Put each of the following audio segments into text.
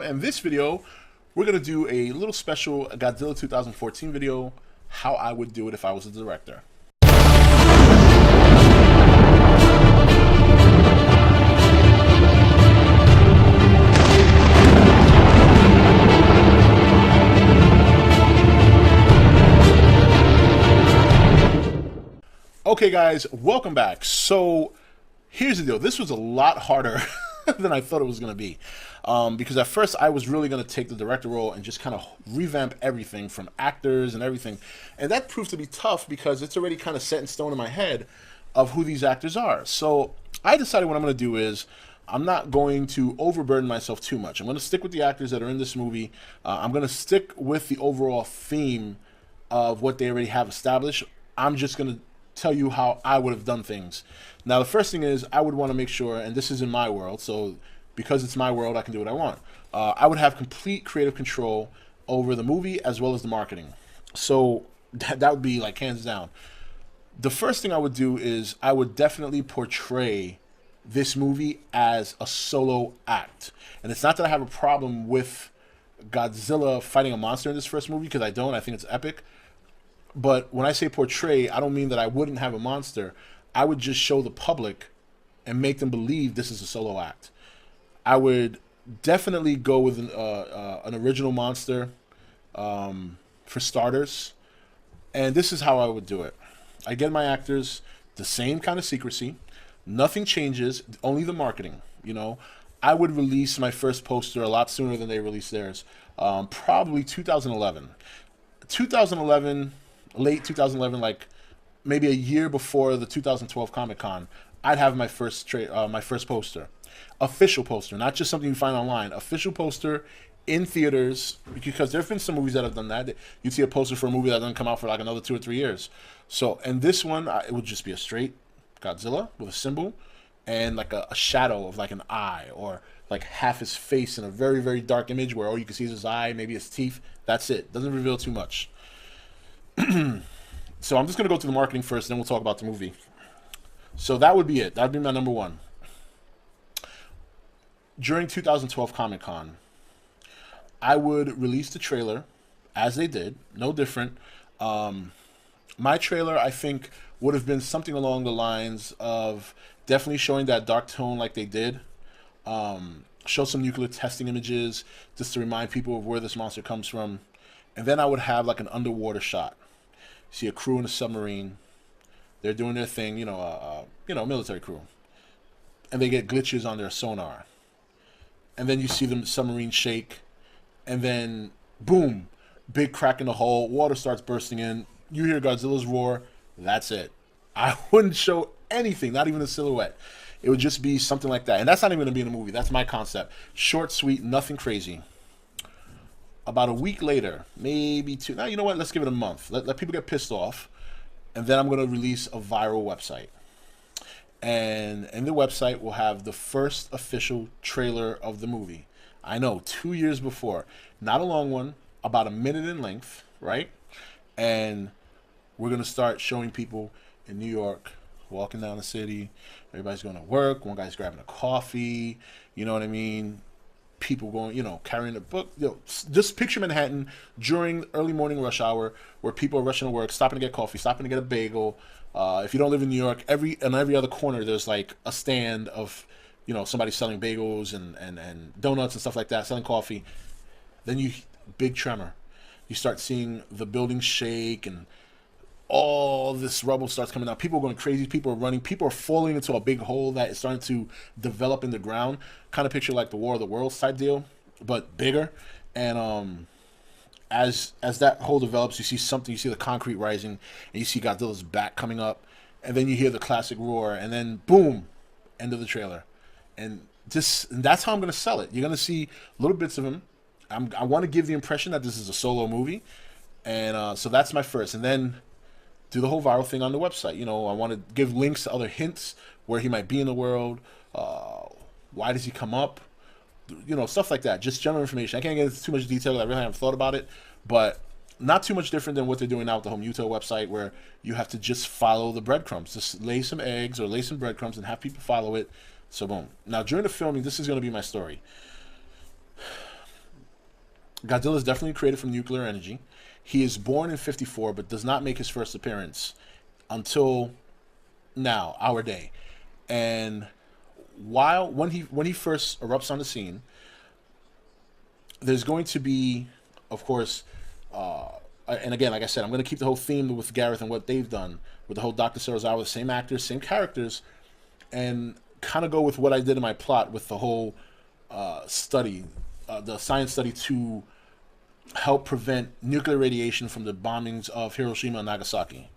And this video, we're going to do a little special Godzilla 2014 video, how I would do it if I was a director. Okay guys, welcome back. So here's the deal. This was a lot harder than I thought it was going to be. Because at first I was really going to take the director role and just kind of revamp everything from actors and everything. And that proved to be tough because it's already kind of set in stone in my head of who these actors are. So I decided what I'm going to do is I'm not going to overburden myself too much. I'm going to stick with the actors that are in this movie. I'm going to stick with the overall theme of what they already have established. I'm just going to tell you how I would have done things. Now, the first thing is I would want to make sure, and this is in my world, so because it's my world, I can do what I want. I would have complete creative control over the movie as well as the marketing. So that would be like hands down. The first thing I would do is I would definitely portray this movie as a solo act. And it's not that I have a problem with Godzilla fighting a monster in this first movie, because I don't. I think it's epic. But when I say portray, I don't mean that I wouldn't have a monster. I would just show the public and make them believe this is a solo act. I would definitely go with an original monster for starters. And this is how I would do it. I get my actors the same kind of secrecy. Nothing changes, only the marketing. You know, I would release my first poster a lot sooner than they released theirs. Probably 2011. 2011... late 2011, like maybe a year before the 2012 Comic-Con, I'd have my first poster, official poster, not just something you find online, official poster in theaters, because there have been some movies that have done that. You'd see a poster for a movie that doesn't come out for like another 2 or 3 years. So, and this one, it would just be a straight Godzilla with a symbol and like a shadow of like an eye, or like half his face in a very, very dark image where all you can see is his eye, maybe his teeth. That's it. Doesn't reveal too much. So I'm just going to go to the marketing first, then we'll talk about the movie. So that would be it. That would be my number one. During 2012 Comic-Con, I would release the trailer, as they did, no different. My trailer, I think, would have been something along the lines of definitely showing that dark tone like they did. Show some nuclear testing images, just to remind people of where this monster comes from. And then I would have like an underwater shot. See a crew in a submarine. They're doing their thing, military crew. And they get glitches on their sonar. And then you see the submarine shake. And then, boom, big crack in the hull. Water starts bursting in. You hear Godzilla's roar. That's it. I wouldn't show anything, not even a silhouette. It would just be something like that. And that's not even going to be in a movie. That's my concept. Short, sweet, nothing crazy. About a week later, maybe two. Now, you know what? Let's give it a month. Let people get pissed off. And then I'm going to release a viral website. And in the website, we'll have the first official trailer of the movie. I know, 2 years before. Not a long one, about a minute in length, right? And we're going to start showing people in New York, walking down the city. Everybody's going to work. One guy's grabbing a coffee. You know what I mean? People going, carrying a book. Just picture Manhattan during early morning rush hour, where people are rushing to work, stopping to get coffee, stopping to get a bagel. If you don't live in New York, on every other corner there's like a stand of, somebody selling bagels and donuts and stuff like that, selling coffee. Then big tremor. You start seeing the building shake, and all this rubble starts coming out. People are going crazy. People are running. People are falling into a big hole that is starting to develop in the ground. Kind of picture like the War of the Worlds type deal, but bigger. And as that hole develops, you see something. You see the concrete rising, and you see Godzilla's back coming up, and then you hear the classic roar, and then boom, end of the trailer. And that's how I'm going to sell it. You're going to see little bits of him. I want to give the impression that this is a solo movie, and so that's my first. And then do the whole viral thing on the website. I want to give links to other hints where he might be in the world. Why does he come up? Stuff like that. Just general information. I can't get into too much detail. I really haven't thought about it. But not too much different than what they're doing now with the whole MUTO website, where you have to just follow the breadcrumbs. Just lay some eggs or lay some breadcrumbs and have people follow it. So boom. Now, during the filming, this is going to be my story. Godzilla is definitely created from nuclear energy. He is born in 54, but does not make his first appearance until now, our day. And when he first erupts on the scene, there's going to be, of course, and again, like I said, I'm going to keep the whole theme with Gareth and what they've done with the whole Dr. Serizawa, the same actors, same characters, and kind of go with what I did in my plot with the whole study, the science study to help prevent nuclear radiation from the bombings of Hiroshima and Nagasaki.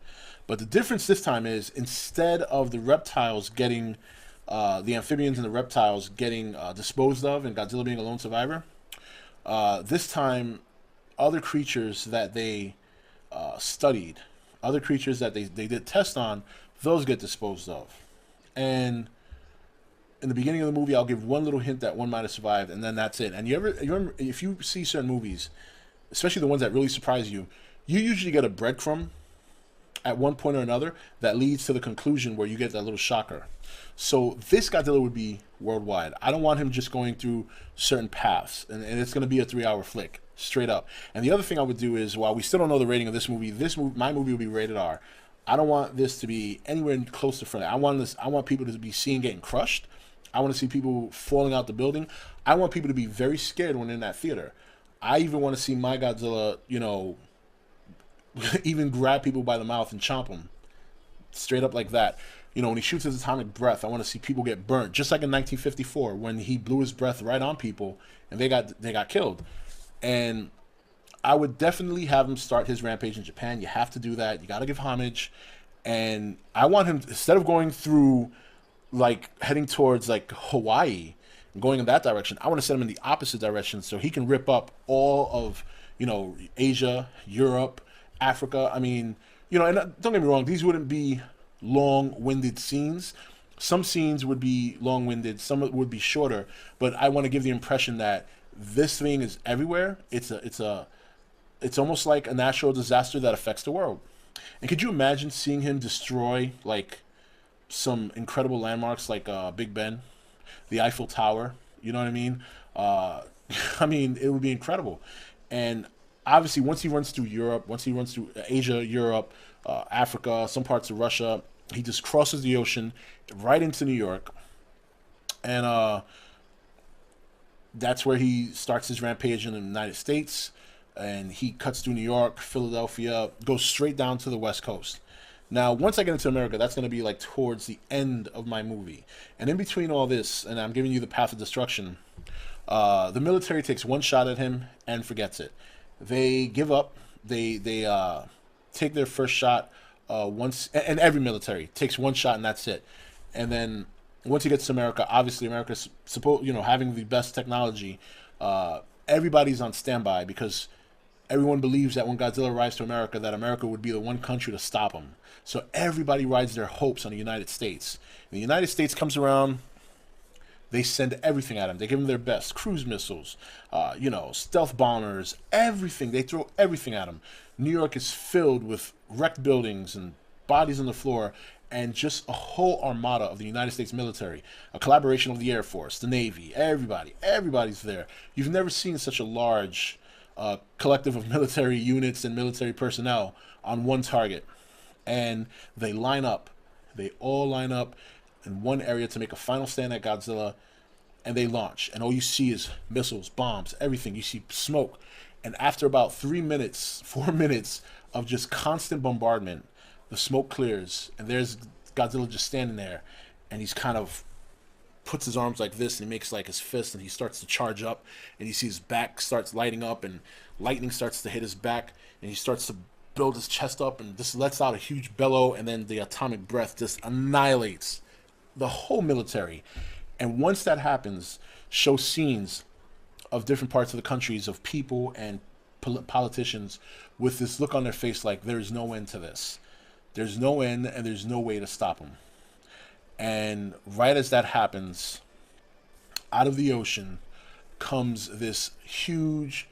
But the difference this time is, instead of the reptiles getting, the amphibians and the reptiles getting disposed of and Godzilla being a lone survivor, this time other creatures that they studied, other creatures that they did tests on, those get disposed of. And in the beginning of the movie, I'll give one little hint that one might have survived, and then that's it. And you remember, if you see certain movies, especially the ones that really surprise you, you usually get a breadcrumb at one point or another that leads to the conclusion where you get that little shocker. So this Godzilla would be worldwide. I don't want him just going through certain paths, and it's going to be a 3-hour flick, straight up. And the other thing I would do is, while we still don't know the rating of this movie, my movie will be rated R. I don't want this to be anywhere close to friendly. I want people to be seen getting crushed. I want to see people falling out the building. I want people to be very scared when they're in that theater. I even want to see my Godzilla, even grab people by the mouth and chomp them. Straight up like that. When he shoots his atomic breath, I want to see people get burnt. Just like in 1954, when he blew his breath right on people and they got killed. And I would definitely have him start his rampage in Japan. You have to do that. You got to give homage. And I want him, instead of going through, heading towards, Hawaii, and going in that direction, I want to send him in the opposite direction so he can rip up all of, Asia, Europe, Africa. I mean, and don't get me wrong, these wouldn't be long-winded scenes. Some scenes would be long-winded, some would be shorter, but I want to give the impression that this thing is everywhere. It's almost like a natural disaster that affects the world. And could you imagine seeing him destroy some incredible landmarks like Big Ben, the Eiffel Tower? You know what I mean? I mean, it would be incredible. And obviously, once he runs through Europe, once he runs through Asia, Europe, Africa, some parts of Russia, he just crosses the ocean right into New York. And that's where he starts his rampage in the United States. And he cuts through New York, Philadelphia, goes straight down to the West Coast. Now, once I get into America, that's going to be towards the end of my movie. And in between all this, and I'm giving you the path of destruction, the military takes one shot at him and forgets it. They give up. They take their first shot once, and every military takes one shot and that's it. And then once he gets to America, obviously America's having the best technology. Everybody's on standby because everyone believes that when Godzilla arrives to America, that America would be the one country to stop him. So everybody rides their hopes on the United States. When the United States comes around, they send everything at him. They give him their best. Cruise missiles, stealth bombers, everything. They throw everything at him. New York is filled with wrecked buildings and bodies on the floor, and just a whole armada of the United States military, a collaboration of the Air Force, the Navy, everybody's there. You've never seen such a large collective of military units and military personnel on one target. And they all line up in one area to make a final stand at Godzilla, and they launch. And all you see is missiles, bombs, everything. You see smoke. And after about 4 minutes of just constant bombardment, the smoke clears, and there's Godzilla just standing there, and he's kind of puts his arms like this, and he makes his fist, and he starts to charge up, and you see his back starts lighting up, and lightning starts to hit his back, and he starts to build his chest up, and just lets out a huge bellow, and then the atomic breath just annihilates the whole military. And once that happens, show scenes of different parts of the countries of people and politicians with this look on their face like there's no end to this. There's no end, and there's no way to stop him. And right as that happens, out of the ocean comes this huge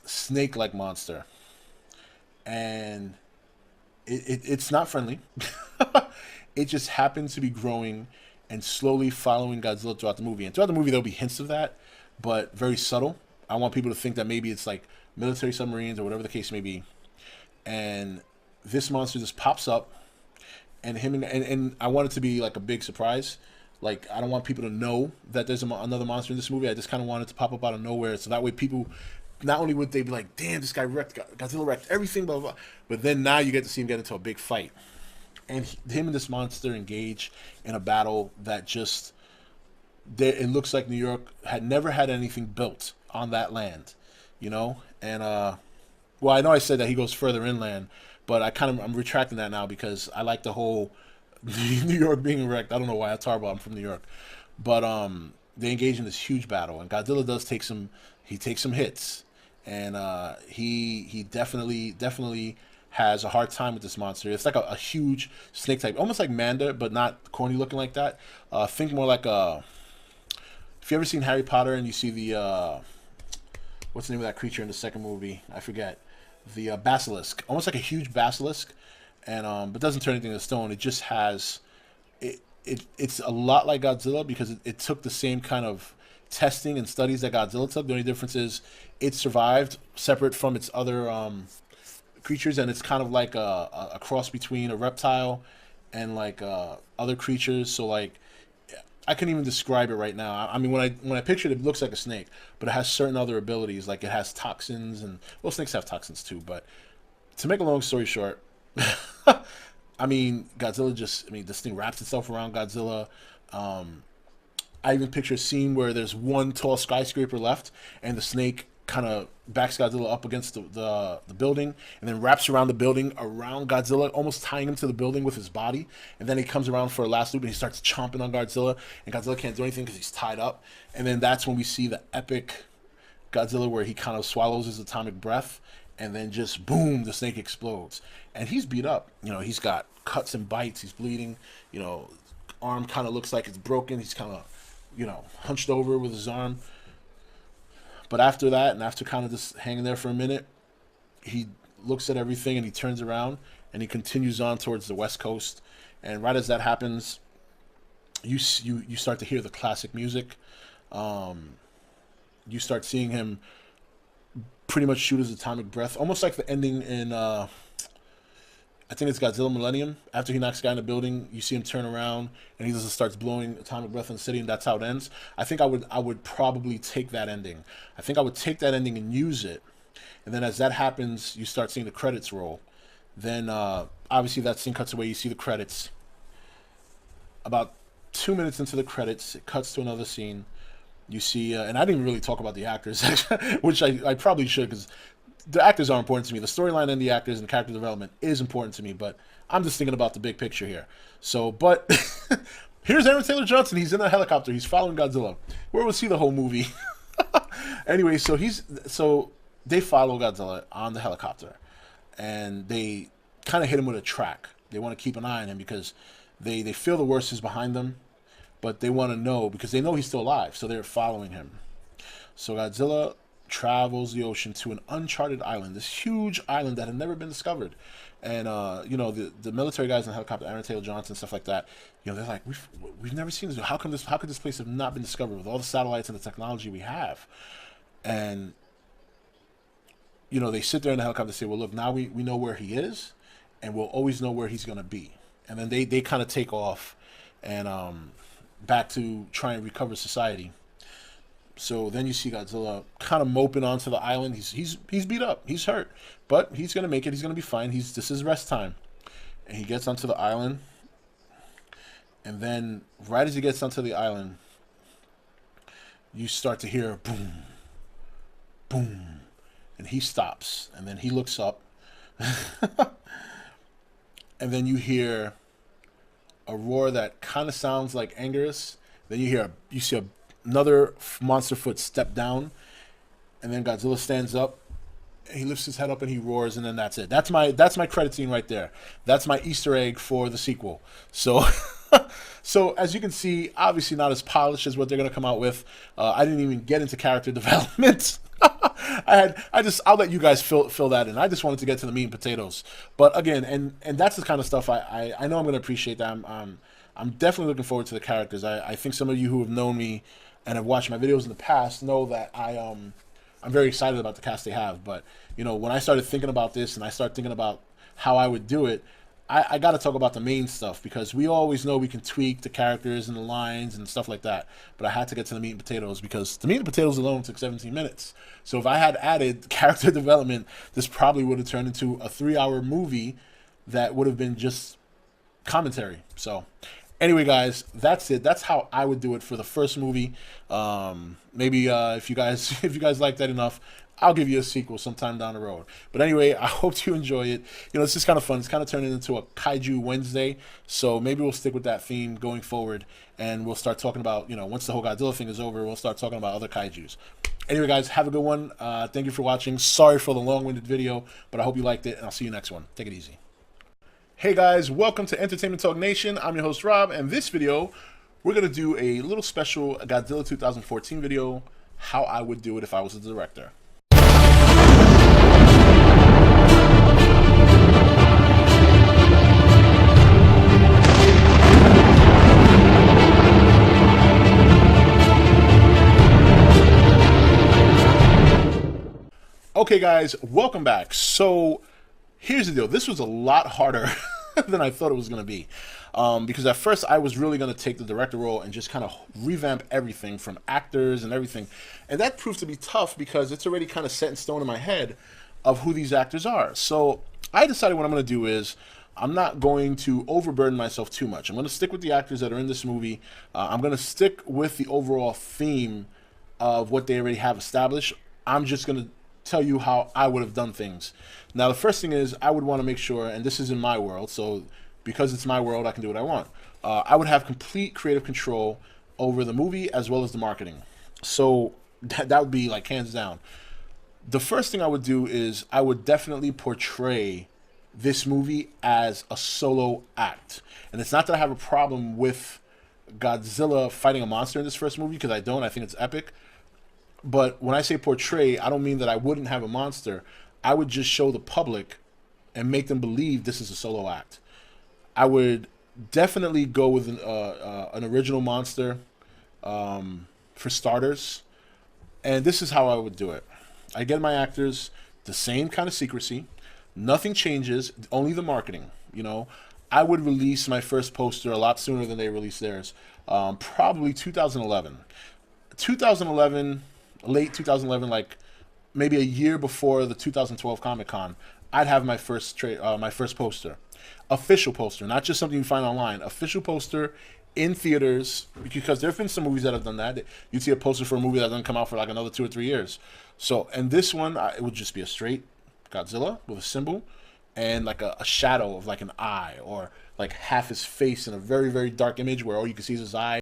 snake-like monster. And it's not friendly. It just happens to be growing and slowly following Godzilla throughout the movie. And throughout the movie, there'll be hints of that, but very subtle. I want people to think that maybe it's like military submarines or whatever the case may be. And this monster just pops up, and and I want it to be like a big surprise. Like, I don't want people to know that there's another monster in this movie. I just kind of want it to pop up out of nowhere, so that way people, not only would they be like, damn, this guy wrecked, Godzilla wrecked everything, blah, blah, blah, but then now you get to see him get into a big fight. And him and this monster engage in a battle that just, it looks like New York had never had anything built on that land, you know? And, well, I know I said that he goes further inland, but I'm retracting that now because I like the whole New York being wrecked. I don't know why that's horrible. I'm from New York. But they engage in this huge battle, and Godzilla does take some hits. And he definitely has a hard time with this monster. It's like a huge snake type, almost like Manda, but not corny looking like that. Think more like if you ever seen Harry Potter and you see the what's the name of that creature in the second movie? I forget. The basilisk, almost like a huge basilisk, and but doesn't turn anything to stone. It just has it's a lot like Godzilla because it took the same kind of testing and studies that Godzilla took. The only difference is it survived separate from its other creatures, and it's kind of like a cross between a reptile and like other creatures. So like, I couldn't even describe it right now. I mean, when I picture it, it looks like a snake, but it has certain other abilities. Like, it has toxins, and well, snakes have toxins too. But to make a long story short, I mean, this thing wraps itself around Godzilla. I even picture a scene where there's one tall skyscraper left, and the snake kind of backs Godzilla up against the building, and then wraps around the building around Godzilla, almost tying him to the building with his body. And then he comes around for a last loop, and he starts chomping on Godzilla, and Godzilla can't do anything because he's tied up. And then that's when we see the epic Godzilla where he kind of swallows his atomic breath, and then just boom, the snake explodes. And he's beat up. You know, he's got cuts and bites. He's bleeding. You know, arm kind of looks like it's broken. He's kind of, you know, hunched over with his arm. But after that, and after kind of just hanging there for a minute, he looks at everything and he turns around and he continues on towards the West Coast. And right as that happens, you start to hear the classic music. You start seeing him pretty much shoot his atomic breath, almost like the ending in I think it's Godzilla Millennium. After he knocks a guy in the building, you see him turn around and he just starts blowing atomic breath in the city, and that's how it ends. I think I would probably take that ending. I think I would take that ending and use it. And then as that happens, you start seeing the credits roll. Then obviously that scene cuts away. You see the credits. About 2 minutes into the credits, it cuts to another scene. You see, and I didn't really talk about the actors, which I probably should, because the actors are important to me. The storyline and the actors and character development is important to me, but I'm just thinking about the big picture here. So, but here's Aaron Taylor Johnson. He's in a helicopter. He's following Godzilla. Where was he the whole movie? Anyway, so they follow Godzilla on the helicopter, and they kind of hit him with a track. They want to keep an eye on him because they feel the worst is behind them, but they want to know because they know he's still alive, so they're following him. So Godzilla travels the ocean to an uncharted island, this huge island that had never been discovered. And you know, the military guys in the helicopter, Aaron Taylor Johnson, stuff like that, you know, they're like, we've never seen this. How could this place have not been discovered with all the satellites and the technology we have? And you know, they sit there in the helicopter and say, well, look, now we know where he is, and we'll always know where he's going to be. And then they kind of take off and back to try and recover society. So then you see Godzilla kind of moping onto the island. He's beat up. He's hurt. But he's going to make it. He's going to be fine. This is rest time. And he gets onto the island. And then right as he gets onto the island, you start to hear boom, boom. And he stops. And then he looks up. And then you hear a roar that kind of sounds like Angerus. Then you see another monster foot step down, and then Godzilla stands up, and he lifts his head up and he roars, and then that's it. That's my credit scene right there. That's my Easter egg for the sequel. So, so as you can see, obviously not as polished as what they're gonna come out with. I didn't even get into character development. I'll let you guys fill that in. I just wanted to get to the meat and potatoes. But again, and that's the kind of stuff I know I'm gonna appreciate. That I'm definitely looking forward to the characters. I think some of you who have known me and have watched my videos in the past know that I I'm very excited about the cast they have. But you know, when I started thinking about this and I started thinking about how I would do it, I got to talk about the main stuff because we always know we can tweak the characters and the lines and stuff like that. But I had to get to the meat and potatoes because the meat and potatoes alone took 17 minutes. So if I had added character development, this probably would have turned into a 3-hour movie that would have been just commentary. So anyway, guys, that's it. That's how I would do it for the first movie. Maybe if you guys if you guys like that enough, I'll give you a sequel sometime down the road. But anyway, I hope you enjoy it. You know, it's just kind of fun. It's kind of turning into a Kaiju Wednesday. So maybe we'll stick with that theme going forward. And we'll start talking about, you know, once the whole Godzilla thing is over, we'll start talking about other Kaijus. Anyway, guys, have a good one. Thank you for watching. Sorry for the long-winded video, but I hope you liked it. And I'll see you next one. Take it easy. Hey, guys. Welcome to Entertainment Talk Nation. I'm your host, Rob. And this video, we're going to do a little special Godzilla 2014 video, how I would do it if I was the director. Okay, guys, welcome back. So here's the deal. This was a lot harder than I thought it was going to be. Because at first I was really going to take the director role and just kind of revamp everything from actors and everything. And that proved to be tough because it's already kind of set in stone in my head of who these actors are. So I decided what I'm going to do is I'm not going to overburden myself too much. I'm going to stick with the actors that are in this movie. I'm going to stick with the overall theme of what they already have established. I'm just going to tell you how I would have done things. Now, the first thing is I would want to make sure, and this is in my world, so because it's my world, I can do what I want. I would have complete creative control over the movie as well as the marketing. So that would be like hands down. The first thing I would do is I would definitely portray this movie as a solo act. And it's not that I have a problem with Godzilla fighting a monster in this first movie, because I don't. I think it's epic. But when I say portray, I don't mean that I wouldn't have a monster. I would just show the public and make them believe this is a solo act. I would definitely go with an original monster for starters. And this is how I would do it. I get my actors the same kind of secrecy. Nothing changes, only the marketing. You know, I would release my first poster a lot sooner than they released theirs. Probably 2011. 2011... late 2011, like maybe a year before the 2012 Comic-Con, I'd have my first poster, official poster, not just something you find online, official poster in theaters, because there have been some movies that have done that. You'd see a poster for a movie that doesn't come out for like another 2 or 3 years. So, and this one, it would just be a straight Godzilla with a symbol and like a shadow of like an eye or like half his face in a very, very dark image where all you can see is his eye.